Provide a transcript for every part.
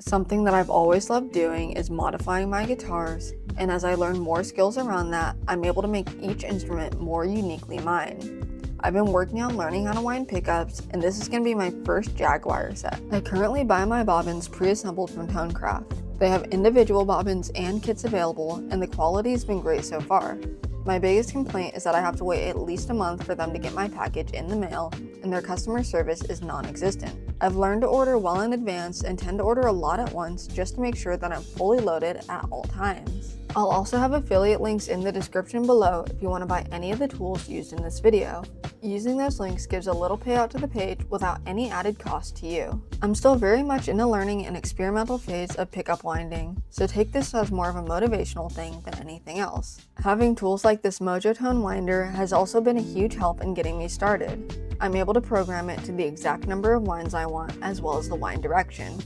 Something that I've always loved doing is modifying my guitars, and as I learn more skills around that, I'm able to make each instrument more uniquely mine. I've been working on learning how to wind pickups, and this is going to be my first Jaguar set. I currently buy my bobbins pre-assembled from Tonecraft. They have individual bobbins and kits available, and the quality has been great so far. My biggest complaint is that I have to wait at least a month for them to get my package in the mail, and their customer service is non-existent. I've learned to order well in advance and tend to order a lot at once just to make sure that I'm fully loaded at all times. I'll also have affiliate links in the description below if you want to buy any of the tools used in this video. Using those links gives a little payout to the page without any added cost to you. I'm still very much in the learning and experimental phase of pickup winding, so take this as more of a motivational thing than anything else. Having tools like this Mojo Tone winder has also been a huge help in getting me started. I'm able to program it to the exact number of winds I want as well as the wind direction.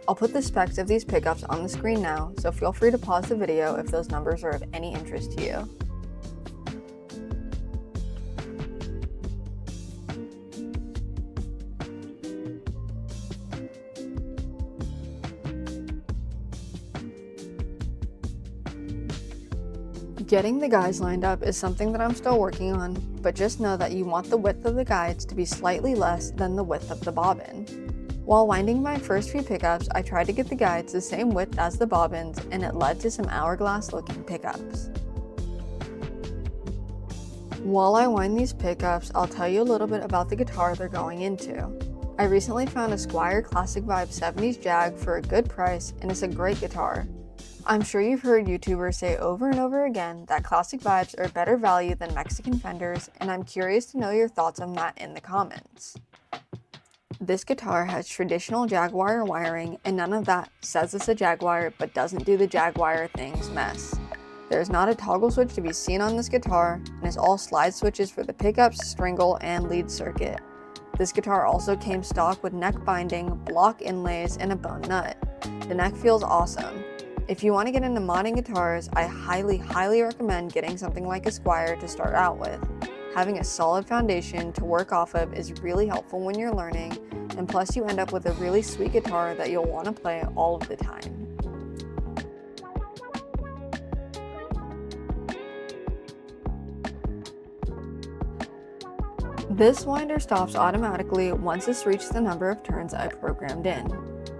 I'll put the specs of these pickups on the screen now, so feel free to pause the video if those numbers are of any interest to you. Getting the guides lined up is something that I'm still working on, but just know that you want the width of the guides to be slightly less than the width of the bobbin. While winding my first few pickups, I tried to get the guides the same width as the bobbins, and it led to some hourglass looking pickups. While I wind these pickups, I'll tell you a little bit about the guitar they're going into. I recently found a Squier Classic Vibe 70s Jag for a good price, and it's a great guitar. I'm sure you've heard YouTubers say over and over again that classic vibes are better value than Mexican Fenders, and I'm curious to know your thoughts on that in the comments. This guitar has traditional Jaguar wiring, and none of that says it's a Jaguar but doesn't do the Jaguar things mess. There's not a toggle switch to be seen on this guitar, and it's all slide switches for the pickups, stringle, and lead circuit. This guitar also came stock with neck binding, block inlays, and a bone nut. The neck feels awesome. If you want to get into modding guitars, I highly recommend getting something like a Squier to start out with. Having a solid foundation to work off of is really helpful when you're learning, and plus you end up with a really sweet guitar that you'll want to play all of the time. This winder stops automatically once it's reached the number of turns I programmed in.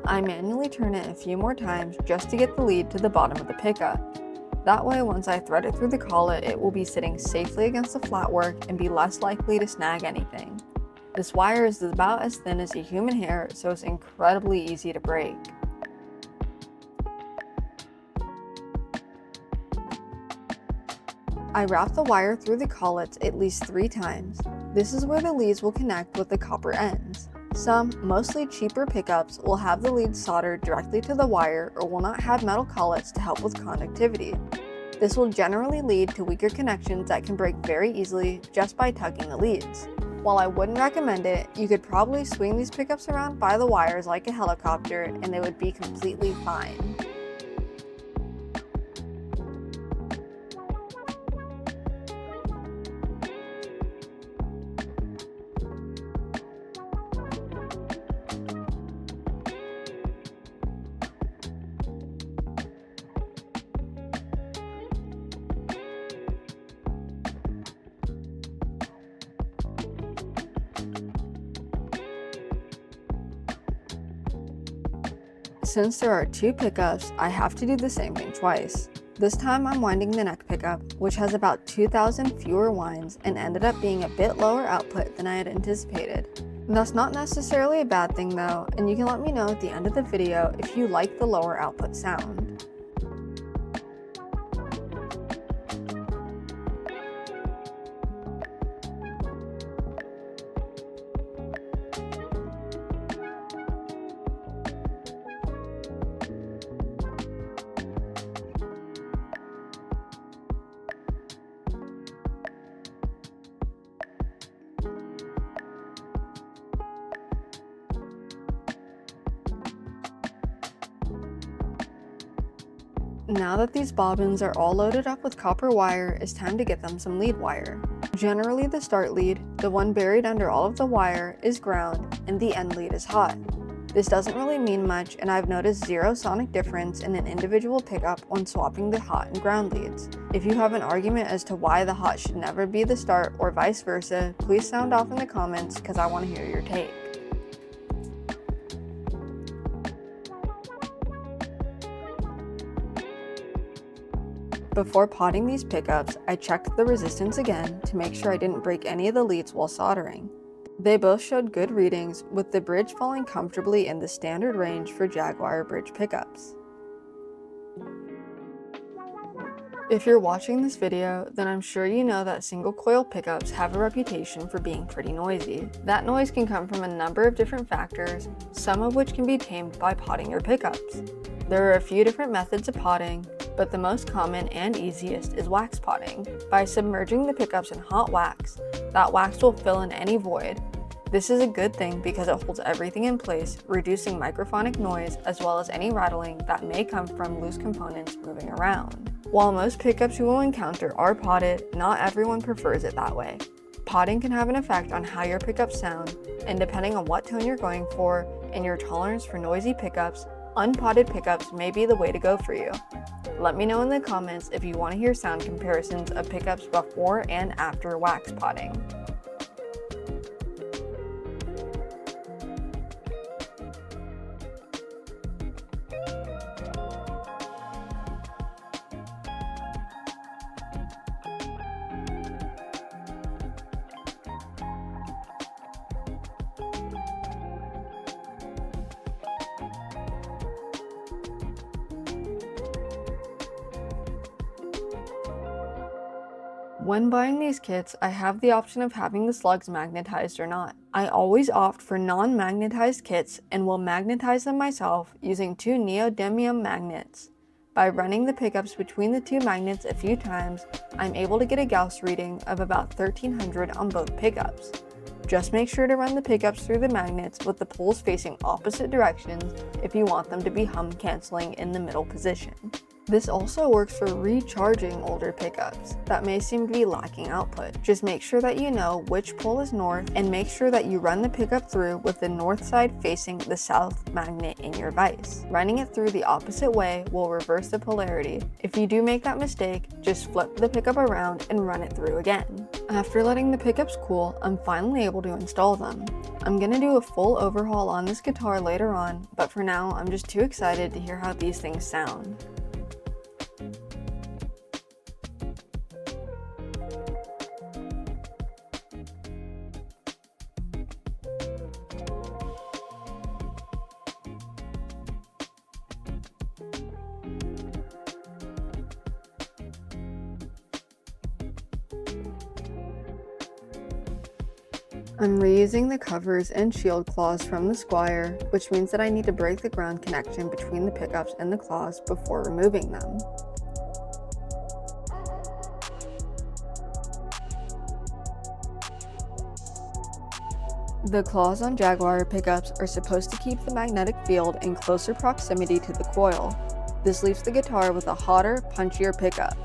I manually turn it a few more times just to get the lead to the bottom of the pickup. That way, once I thread it through the collet, it will be sitting safely against the flatwork and be less likely to snag anything. This wire is about as thin as a human hair, so it's incredibly easy to break. I wrap the wire through the collets at least 3 times. This is where the leads will connect with the copper ends. Some, mostly cheaper pickups, will have the leads soldered directly to the wire or will not have metal collets to help with conductivity. This will generally lead to weaker connections that can break very easily just by tugging the leads. While I wouldn't recommend it, you could probably swing these pickups around by the wires like a helicopter and they would be completely fine. Since there are 2 pickups, I have to do the same thing twice. This time I'm winding the neck pickup, which has about 2,000 fewer winds and ended up being a bit lower output than I had anticipated. That's not necessarily a bad thing though, and you can let me know at the end of the video if you like the lower output sound. Now that these bobbins are all loaded up with copper wire, it's time to get them some lead wire. Generally the start lead, the one buried under all of the wire, is ground and the end lead is hot. This doesn't really mean much, and I've noticed zero sonic difference in an individual pickup when swapping the hot and ground leads. If you have an argument as to why the hot should never be the start or vice versa, please sound off in the comments because I want to hear your take. Before potting these pickups, I checked the resistance again to make sure I didn't break any of the leads while soldering. They both showed good readings, with the bridge falling comfortably in the standard range for Jaguar bridge pickups. If you're watching this video, then I'm sure you know that single coil pickups have a reputation for being pretty noisy. That noise can come from a number of different factors, some of which can be tamed by potting your pickups. There are a few different methods of potting, but the most common and easiest is wax potting. By submerging the pickups in hot wax, that wax will fill in any void. This is a good thing because it holds everything in place, reducing microphonic noise as well as any rattling that may come from loose components moving around. While most pickups you will encounter are potted, not everyone prefers it that way. Potting can have an effect on how your pickups sound, and depending on what tone you're going for and your tolerance for noisy pickups, unpotted pickups may be the way to go for you. Let me know in the comments if you want to hear sound comparisons of pickups before and after wax potting. When buying these kits, I have the option of having the slugs magnetized or not. I always opt for non-magnetized kits and will magnetize them myself using two neodymium magnets. By running the pickups between the two magnets a few times, I'm able to get a Gauss reading of about 1300 on both pickups. Just make sure to run the pickups through the magnets with the poles facing opposite directions if you want them to be hum canceling in the middle position. This also works for recharging older pickups that may seem to be lacking output. Just make sure that you know which pole is north and make sure that you run the pickup through with the north side facing the south magnet in your vise. Running it through the opposite way will reverse the polarity. If you do make that mistake, just flip the pickup around and run it through again. After letting the pickups cool, I'm finally able to install them. I'm gonna do a full overhaul on this guitar later on, but for now I'm just too excited to hear how these things sound. I'm reusing the covers and shield claws from the Squire, which means that I need to break the ground connection between the pickups and the claws before removing them. The claws on Jaguar pickups are supposed to keep the magnetic field in closer proximity to the coil. This leaves the guitar with a hotter, punchier pickup.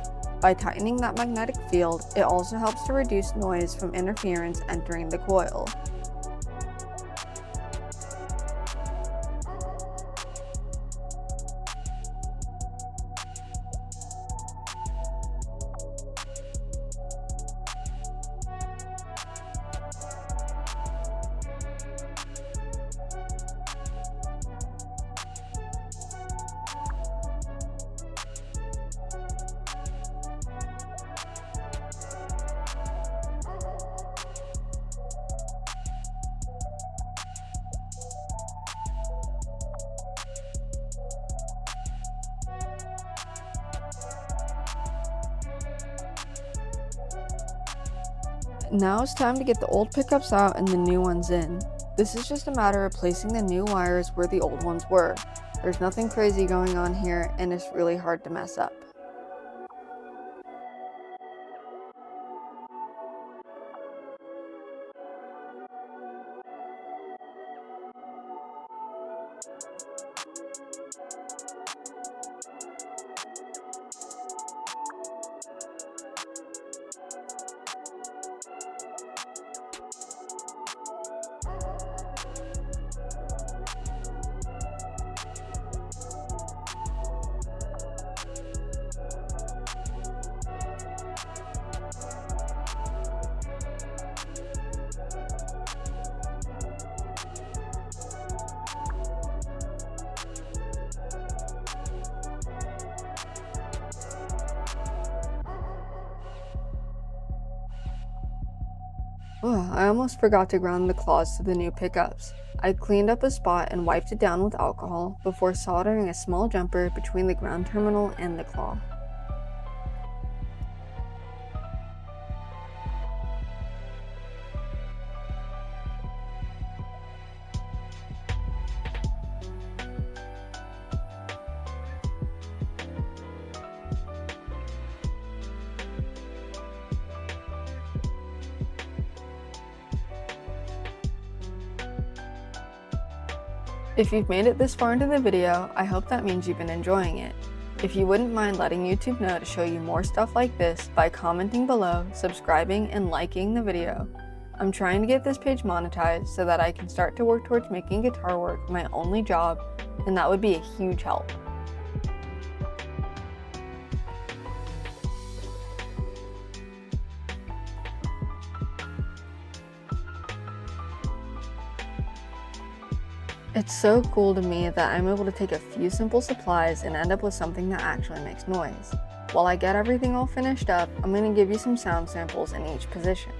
By tightening that magnetic field, it also helps to reduce noise from interference entering the coil. Now it's time to get the old pickups out and the new ones in. This is just a matter of placing the new wires where the old ones were. There's nothing crazy going on here, and it's really hard to mess up. Oh, I almost forgot to ground the claws to the new pickups. I cleaned up a spot and wiped it down with alcohol before soldering a small jumper between the ground terminal and the claw. If you've made it this far into the video, I hope that means you've been enjoying it. If you wouldn't mind letting YouTube know to show you more stuff like this by commenting below, subscribing, and liking the video. I'm trying to get this page monetized so that I can start to work towards making guitar work my only job, and that would be a huge help. It's so cool to me that I'm able to take a few simple supplies and end up with something that actually makes noise. While I get everything all finished up, I'm going to give you some sound samples in each position.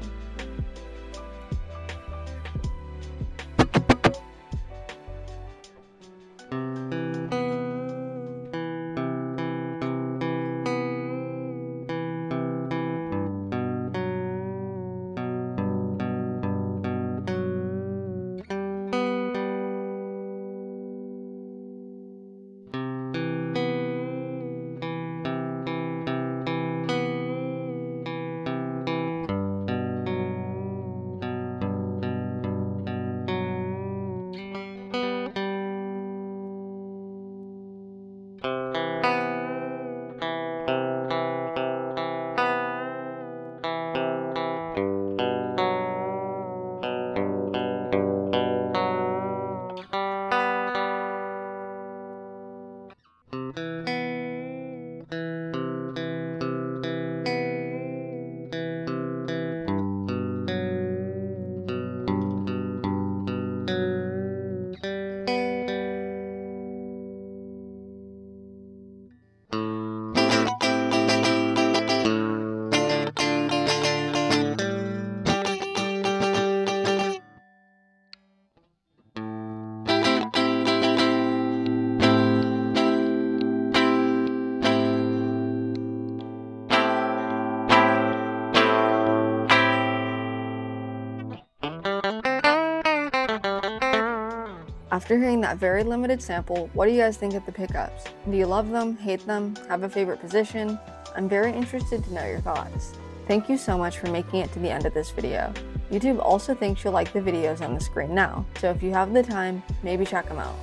After hearing that very limited sample, what do you guys think of the pickups? Do you love them, hate them, have a favorite position? I'm very interested to know your thoughts. Thank you so much for making it to the end of this video. YouTube also thinks you'll like the videos on the screen now, so if you have the time, maybe check them out.